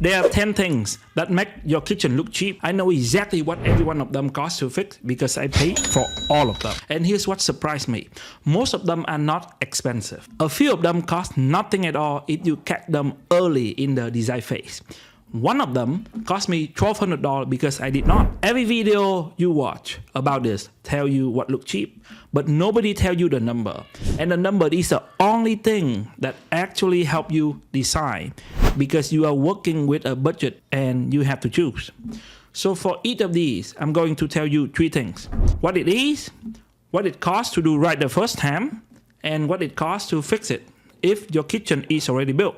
There are 10 things that make your kitchen look cheap. I know exactly what every one of them costs to fix because I paid for all of them. And here's what surprised me. Most of them are not expensive. A few of them cost nothing at all if you catch them early in the design phase. One of them cost me $1,200 because I did not. Every video you watch about this tell you what look cheap, but nobody tell you the number. And the number is the only thing that actually help you decide because you are working with a budget and you have to choose. So for each of these, I'm going to tell you 3 things. What it is, what it costs to do right the first time, and what it costs to fix it if your kitchen is already built.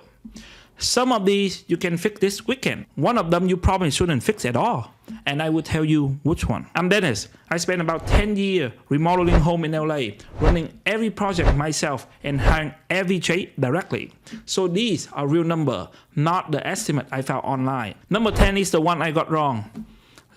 Some of these you can fix this weekend. One of them you probably shouldn't fix at all. And I will tell you which one. I'm Dennis. I spent about 10 years remodeling home in LA, running every project myself and hiring every trade directly. So these are real numbers, not the estimate I found online. Number 10 is the one I got wrong.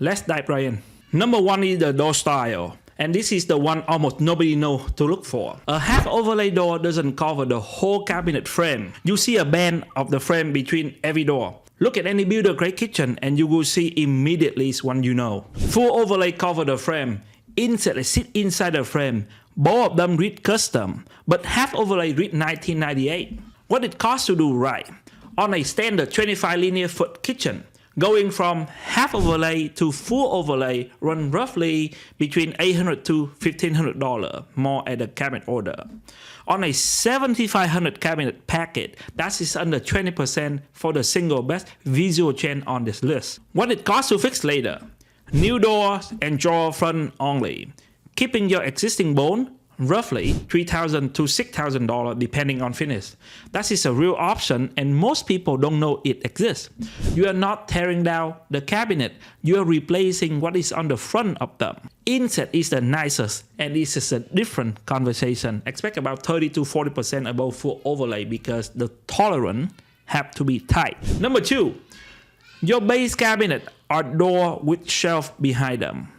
Let's dive right in. Number 1 is the door style. And this is the one almost nobody knows to look for. A half overlay door doesn't cover the whole cabinet frame. You see a band of the frame between every door. Look at any builder grade kitchen and you will see immediately one you know. Full overlay cover the frame. Insert sit inside the frame. Both of them read custom, but half overlay read 1998. What it costs to do right? On a standard 25 linear foot kitchen, going from half overlay to full overlay run roughly between $800 to $1,500 more at the cabinet order. On a 7,500 cabinet packet, that is under 20% for the single best visual change on this list. What it costs to fix later? New doors and drawer front only. Keeping your existing bone, roughly $3,000 to $6,000 depending on finish. That is a real option and most people don't know it exists. You are not tearing down the cabinet, you are replacing what is on the front of them. Inset is the nicest and this is a different conversation. Expect about 30 to 40% above full overlay because the tolerance have to be tight. Number 2, your base cabinet or door with shelf behind them.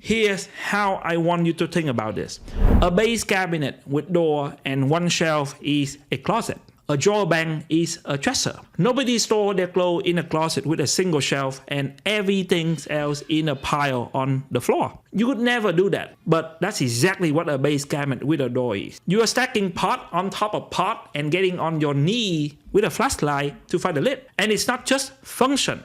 Here's how I want you to think about this. A base cabinet with door and one shelf is a closet. A drawer bank is a dresser. Nobody stores their clothes in a closet with a single shelf and everything else in a pile on the floor. You would never do that, but that's exactly what a base cabinet with a door is. You are stacking pot on top of pot and getting on your knee with a flashlight to find the lid. And it's not just function.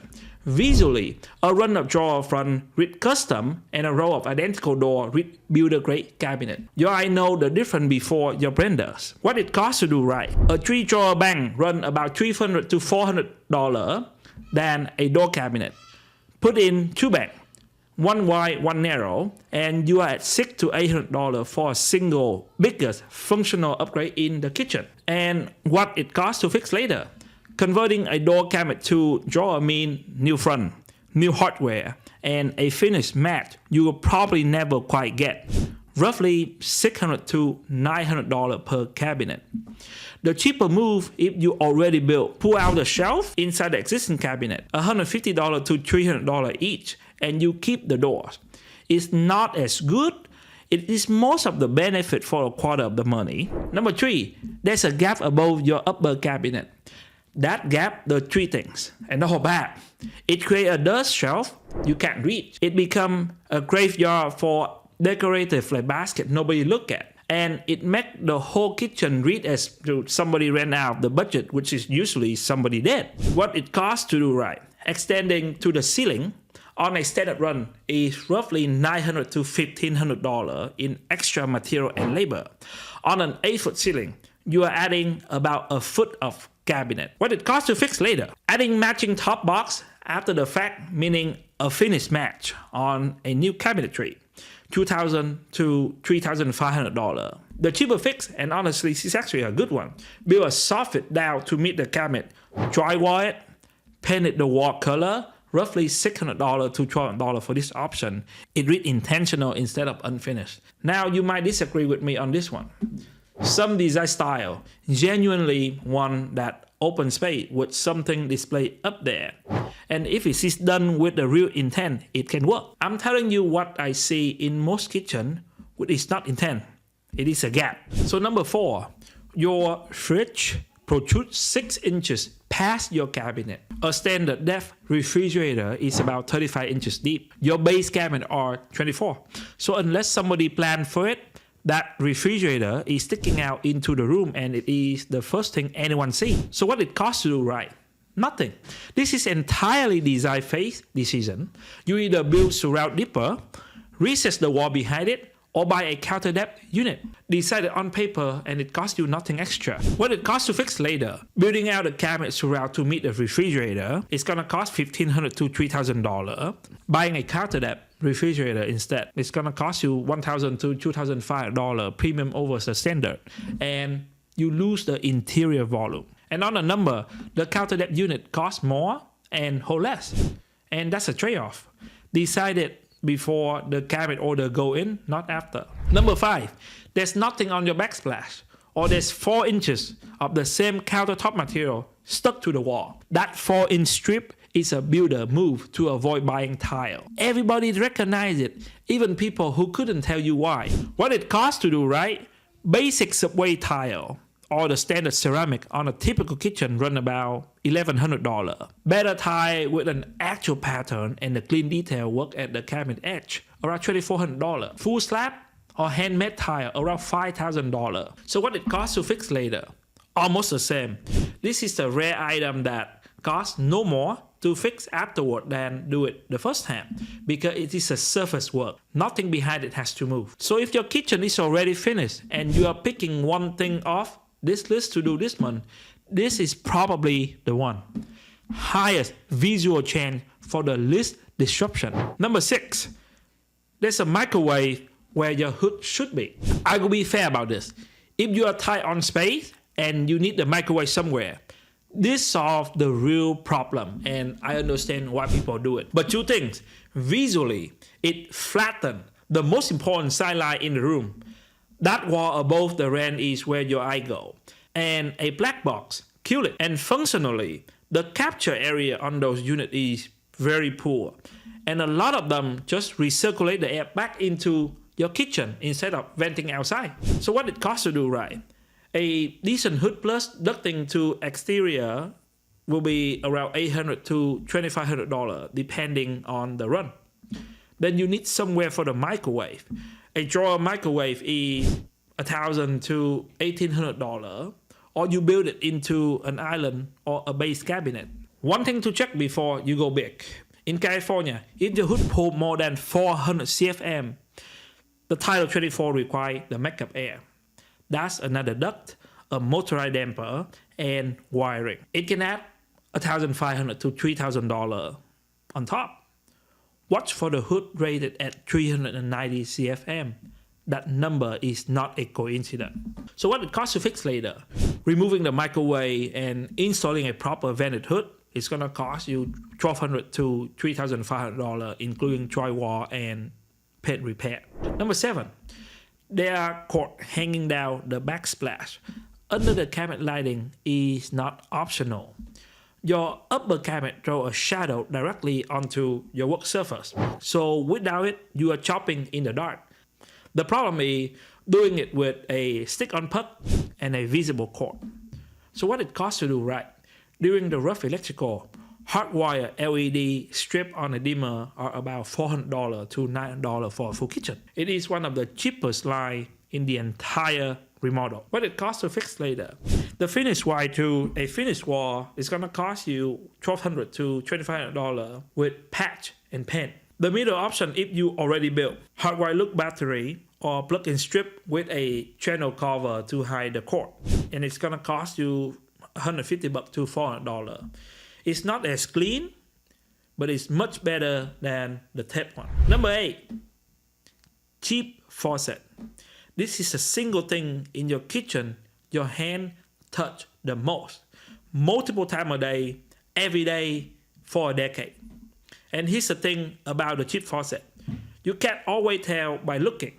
Visually, a run of drawer front with custom and a row of identical door with builder grade cabinet. Your eye know the difference before your brain does. What it costs to do right? A 3 drawer bank run about $300 to $400 than a door cabinet. Put in 2 banks, one wide, one narrow, and you are at $600 to $800 for a single biggest functional upgrade in the kitchen. And what it costs to fix later? Converting a door cabinet to drawer means new front, new hardware, and a finished match you will probably never quite get. Roughly $600 to $900 per cabinet. The cheaper move if you already built, pull out the shelf inside the existing cabinet, $150 to $300 each, and you keep the doors. It's not as good. It is most of the benefit for a quarter of the money. Number 3, there's a gap above your upper cabinet. That gap does 3 things, and the whole bad. It creates a dust shelf you can't reach. It becomes a graveyard for decorative like basket nobody look at. And it makes the whole kitchen read as somebody ran out of the budget, which is usually somebody dead. What it costs to do right? Extending to the ceiling on a standard run is roughly $900 to $1,500 in extra material and labor. On an 8-foot ceiling, you are adding about a foot of cabinet. What it costs to fix later? Adding matching top box after the fact, meaning a finished match on a new cabinetry, $2,000 to $3,500. The cheaper fix, and honestly this is actually a good one, build a soffit down to meet the cabinet, drywall it, paint it the wall color, roughly $600 to $1,200 for this option. It reads intentional instead of unfinished. Now you might disagree with me on this one. Some design style genuinely want that open space with something displayed up there. And if it is done with the real intent, it can work. I'm telling you what I see in most kitchen, which is not intent. It is a gap. So number 4, your fridge protrudes 6 inches past your cabinet. A standard depth refrigerator is about 35 inches deep. Your base cabinet are 24. So unless somebody planned for it, that refrigerator is sticking out into the room and it is the first thing anyone sees. So what it costs to do right? Nothing. This is entirely design phase decision. You either build surround deeper, recess the wall behind it, or buy a counter depth unit. Decided on paper and it costs you nothing extra. What it costs to fix later? Building out a cabinet surround to meet the refrigerator is gonna cost $1,500 to $3,000. Buying a counter depth refrigerator instead, it's gonna cost you $1,000 to $2,500 premium over the standard, and you lose the interior volume. And on a number, the counter depth unit costs more and hold less, and that's a trade-off. Decided before the cabinet order go in, not after. Number 5, there's nothing on your backsplash, or there's 4 inches of the same countertop material stuck to the wall. That 4-inch strip is a builder move to avoid buying tile. Everybody recognize it, even people who couldn't tell you why. What it costs to do right? Basic subway tile or the standard ceramic on a typical kitchen run about $1,100. Better tile with an actual pattern and the clean detail work at the cabinet edge around $2,400. Full slab or handmade tile around $5,000. So what it costs to fix later? Almost the same. This is the rare item that costs no more to fix afterward than do it the first time, because it is a surface work. Nothing behind it has to move. So if your kitchen is already finished and you are picking one thing off this list to do this month, this is probably the one. Highest visual change for the least disruption. Number 6, there's a microwave where your hood should be. I will be fair about this. If you are tight on space and you need the microwave somewhere, this solves the real problem, and I understand why people do it. But 2 things. Visually, it flattens the most important sideline in the room. That wall above the range is where your eye go. And a black box, kill it. And functionally, the capture area on those units is very poor. And a lot of them just recirculate the air back into your kitchen instead of venting outside. So what it costs to do right? A decent hood plus ducting to exterior will be around $800 to $2,500 depending on the run. Then you need somewhere for the microwave. A drawer microwave is $1,000 to $1,800, or you build it into an island or a base cabinet. One thing to check before you go big. In California, if the hood pull more than 400 CFM, the Title 24 requires the backup air. That's another duct, a motorized damper, and wiring. It can add $1,500 to $3,000 on top. Watch for the hood rated at 390 CFM. That number is not a coincidence. So what it costs to fix later? Removing the microwave and installing a proper vented hood is gonna cost you $1,200 to $3,500, including drywall and paint repair. Number 7. There are cord hanging down the backsplash. Under the cabinet lighting is not optional. Your upper cabinet throws a shadow directly onto your work surface. So without it, you are chopping in the dark. The problem is doing it with a stick-on puck and a visible cord. So what it costs to do right? During the rough electrical, hardwire LED strip on a dimmer are about $400 to $900 for a full kitchen. It is one of the cheapest line in the entire remodel. What it costs to fix later? The finish wire to a finished wall is gonna cost you $1,200 to $2,500 with patch and paint. The middle option, if you already built hardwire look battery or plug-in strip with a channel cover to hide the cord, and it's gonna cost you $150 to $400. It's not as clean, but it's much better than the tape one. Number 8, cheap faucet. This is a single thing in your kitchen your hand touch the most. Multiple times a day, every day, for a decade. And here's the thing about the cheap faucet. You can't always tell by looking.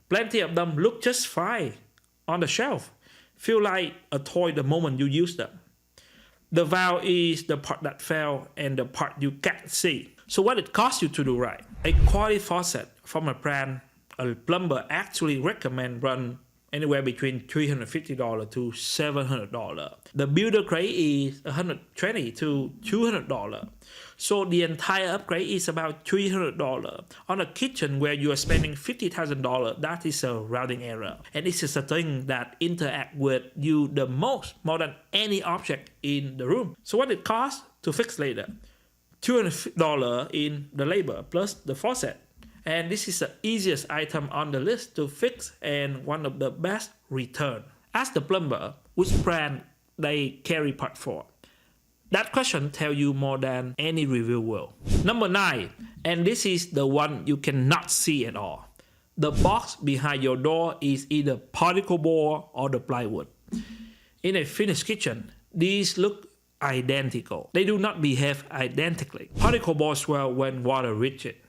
Plenty of them look just fine on the shelf. Feel like a toy the moment you use them. The valve is the part that fell and the part you can't see. So what it costs you to do right? A quality faucet from a brand a plumber actually recommend run anywhere between $350 to $700. The builder grade is $120 to $200. So the entire upgrade is about $300. On a kitchen where you are spending $50,000, that is a rounding error. And this is a thing that interact with you the most, more than any object in the room. So what it costs to fix later? $200 in the labor plus the faucet. And this is the easiest item on the list to fix and one of the best return. Ask the plumber which brand they carry part for. That question tells you more than any review will. Number 9, and this is the one you cannot see at all. The box behind your door is either particle board or the plywood. In a finished kitchen, these look identical. They do not behave identically. Particle board swell when water reaches it.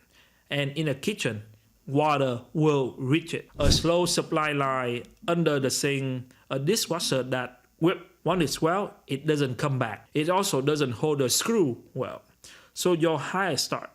And in a kitchen, water will reach it. A slow supply line under the sink, a dishwasher that once it's well, it doesn't come back. It also doesn't hold the screw well. So your hire start.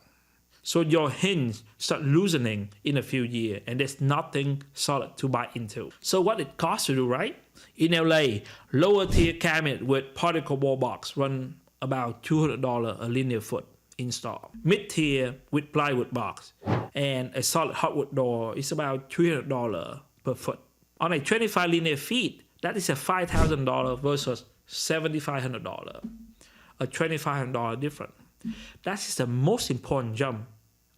So your hinge start loosening in a few years and there's nothing solid to bite into. So what it costs to do right? In LA, lower tier cabinet with particle board box run about $200 a linear foot install. Mid-tier with plywood box and a solid hardwood door is about $300 per foot. On a 25 linear feet, that is a $5,000 versus $7,500. A $2,500 difference. That is the most important jump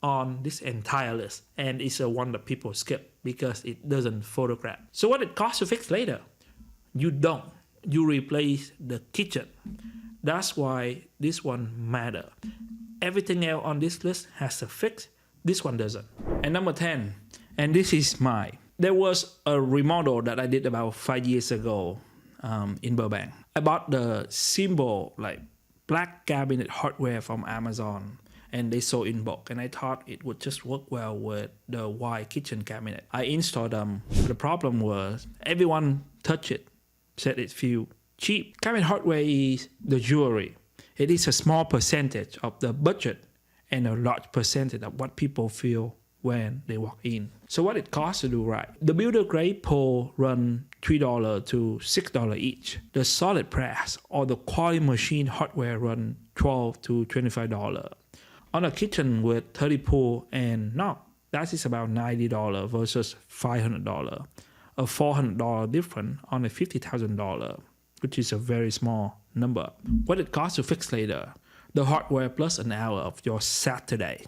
on this entire list, and it's the one that people skip because it doesn't photograph. So what it costs to fix later? You don't. You replace the kitchen. That's why this one matters. Everything else on this list has a fix. This one doesn't. And number 10, and this is mine. There was a remodel that I did about 5 years ago in Burbank. I bought the simple like black cabinet hardware from Amazon and they sold in bulk, and I thought it would just work well with the white kitchen cabinet. I installed them. The problem was everyone touched it, said it feel cheap. Cabinet hardware is the jewelry. It is a small percentage of the budget and a large percentage of what people feel when they walk in. So what it costs to do right? The builder grade pole run $3 to $6 each. The solid press or the quality machine hardware run $12 to $25. On a kitchen with 30 pull and knob, that is about $90 versus $500. A $400 difference on a $50,000, which is a very small number. What it costs to fix later? The hardware plus an hour of your Saturday.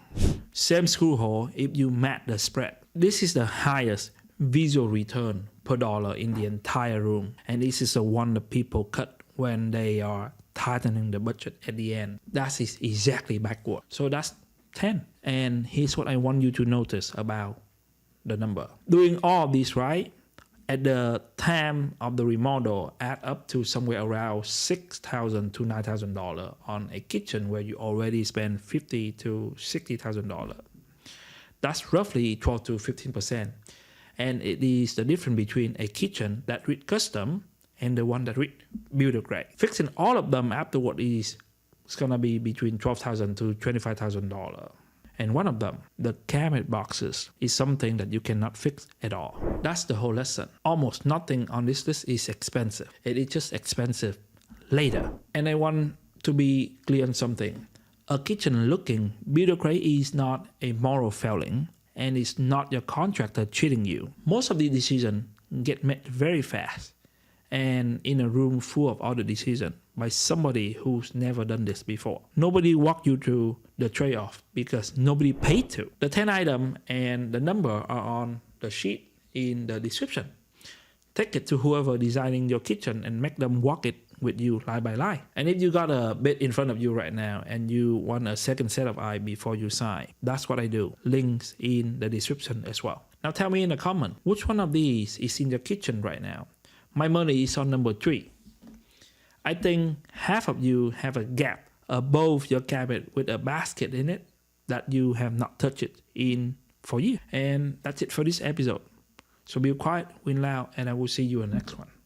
Same screw hole if you match the spread. This is the highest visual return per dollar in the entire room, and this is the one that people cut when they are tightening the budget at the end. That is exactly backward. So that's 10. And here's what I want you to notice about the number. Doing all this right, at the time of the remodel, add up to somewhere around $6,000 to $9,000 on a kitchen where you already spend $50,000 to $60,000. That's roughly 12 to 15%. And it is the difference between a kitchen that read custom and the one that read builder grade. Fixing all of them afterward is gonna be between $12,000 to $25,000. And one of them, the cabinet boxes, is something that you cannot fix at all. That's the whole lesson. Almost nothing on this list is expensive. It is just expensive later. And I want to be clear on something. A kitchen looking builder grade is not a moral failing, and it's not your contractor cheating you. Most of the decisions get made very fast and in a room full of other decisions by somebody who's never done this before. Nobody walked you through the trade-off because nobody paid to. The 10 items and the number are on the sheet in the description. Take it to whoever designing your kitchen and make them walk it with you line by line. And if you got a bed in front of you right now and you want a second set of eyes before you sign, that's what I do. Links in the description as well. Now tell me in the comment, which one of these is in your kitchen right now? My money is on number 3. I think half of you have a gap above your cabinet with a basket in it that you have not touched it in for years. And that's it for this episode. So be quiet, win loud, and I will see you in the next one.